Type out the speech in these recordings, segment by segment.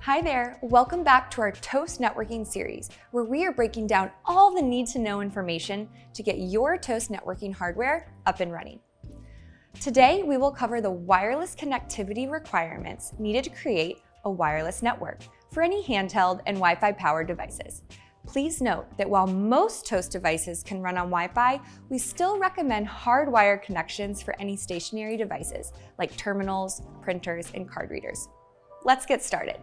Hi there, welcome back to our Toast Networking series, where we are breaking down all the need-to-know information to get your Toast networking hardware up and running. Today, we will cover the wireless connectivity requirements needed to create a wireless network for any handheld and Wi-Fi powered devices. Please note that while most Toast devices can run on Wi-Fi, we still recommend hardwired connections for any stationary devices like terminals, printers, and card readers. Let's get started.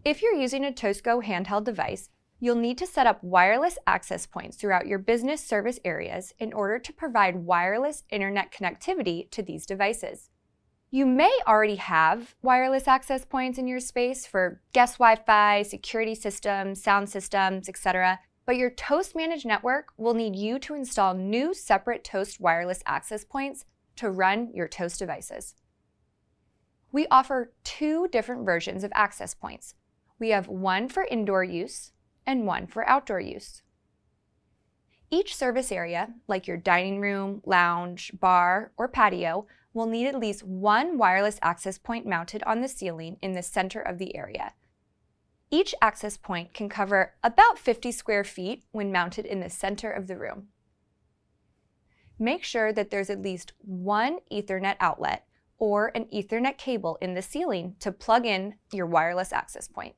If you're using a Toast Go handheld device, you'll need to set up wireless access points throughout your business service areas in order to provide wireless internet connectivity to these devices. You may already have wireless access points in your space for guest Wi-Fi, security systems, sound systems, etc., but your Toast managed network will need you to install new separate Toast wireless access points to run your Toast devices. We offer two different versions of access points. We have one for indoor use and one for outdoor use. Each service area, like your dining room, lounge, bar, or patio, will need at least one wireless access point mounted on the ceiling in the center of the area. Each access point can cover about 50 square feet when mounted in the center of the room. Make sure that there's at least one Ethernet outlet or an Ethernet cable in the ceiling to plug in your wireless access point.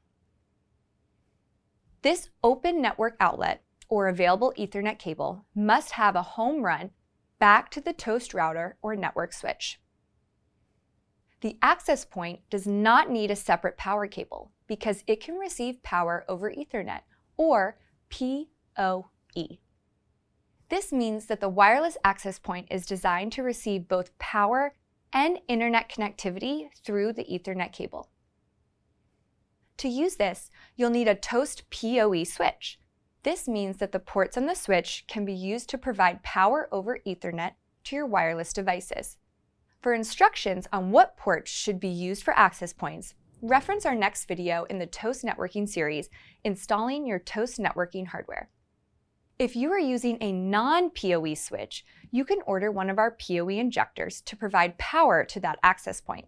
This open network outlet or available Ethernet cable must have a home run back to the Toast router or network switch. The access point does not need a separate power cable because it can receive power over Ethernet or PoE. This means that the wireless access point is designed to receive both power and internet connectivity through the Ethernet cable. To use this, you'll need a Toast PoE switch. This means that the ports on the switch can be used to provide power over Ethernet to your wireless devices. For instructions on what ports should be used for access points, reference our next video in the Toast Networking series, Installing Your Toast Networking Hardware. If you are using a non-PoE switch, you can order one of our PoE injectors to provide power to that access point.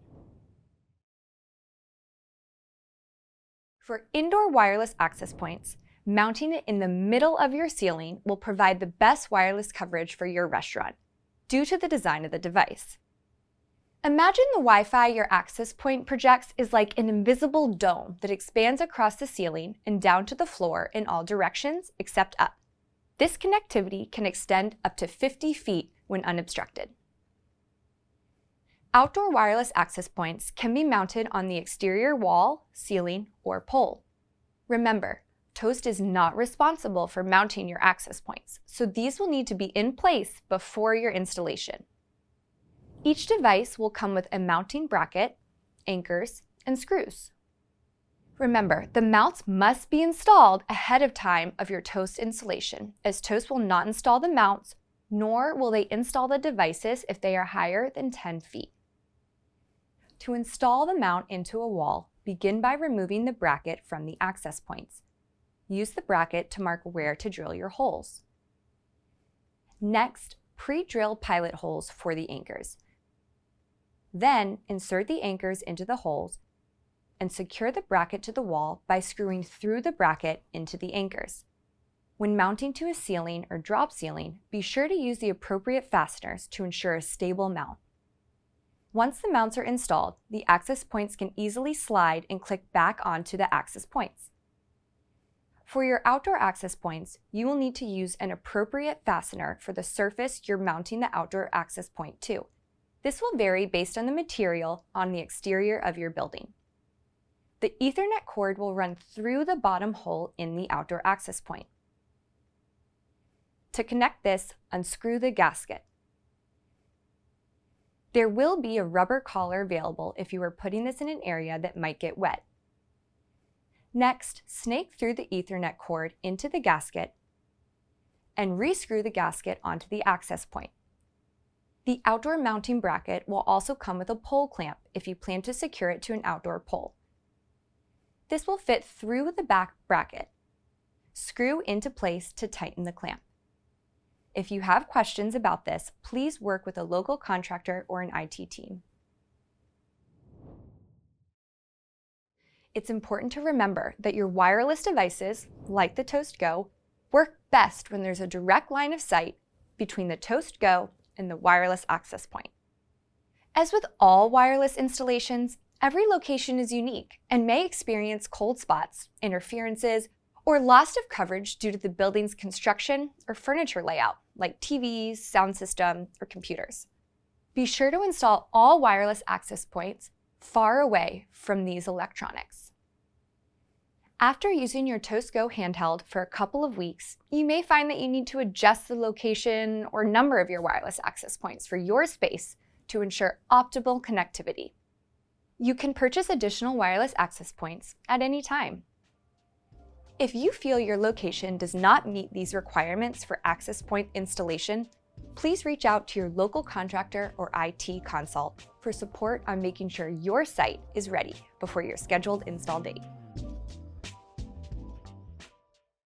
For indoor wireless access points, mounting it in the middle of your ceiling will provide the best wireless coverage for your restaurant, due to the design of the device. Imagine the Wi-Fi your access point projects is like an invisible dome that expands across the ceiling and down to the floor in all directions except up. This connectivity can extend up to 50 feet when unobstructed. Outdoor wireless access points can be mounted on the exterior wall, ceiling, or pole. Remember, Toast is not responsible for mounting your access points, so these will need to be in place before your installation. Each device will come with a mounting bracket, anchors, and screws. Remember, the mounts must be installed ahead of time of your Toast installation, as Toast will not install the mounts, nor will they install the devices if they are higher than 10 feet. To install the mount into a wall, begin by removing the bracket from the access points. Use the bracket to mark where to drill your holes. Next, pre-drill pilot holes for the anchors. Then, insert the anchors into the holes and secure the bracket to the wall by screwing through the bracket into the anchors. When mounting to a ceiling or drop ceiling, be sure to use the appropriate fasteners to ensure a stable mount. Once the mounts are installed, the access points can easily slide and click back onto the access points. For your outdoor access points, you will need to use an appropriate fastener for the surface you're mounting the outdoor access point to. This will vary based on the material on the exterior of your building. The Ethernet cord will run through the bottom hole in the outdoor access point. To connect this, unscrew the gasket. There will be a rubber collar available if you are putting this in an area that might get wet. Next, snake through the Ethernet cord into the gasket and rescrew the gasket onto the access point. The outdoor mounting bracket will also come with a pole clamp if you plan to secure it to an outdoor pole. This will fit through the back bracket. Screw into place to tighten the clamp. If you have questions about this, please work with a local contractor or an IT team. It's important to remember that your wireless devices, like the Toast Go, work best when there's a direct line of sight between the Toast Go and the wireless access point. As with all wireless installations, every location is unique and may experience cold spots, interferences, or loss of coverage due to the building's construction or furniture layout, like TVs, sound system, or computers. Be sure to install all wireless access points far away from these electronics. After using your Toast Go handheld for a couple of weeks, you may find that you need to adjust the location or number of your wireless access points for your space to ensure optimal connectivity. You can purchase additional wireless access points at any time. If you feel your location does not meet these requirements for access point installation, please reach out to your local contractor or IT consult for support on making sure your site is ready before your scheduled install date.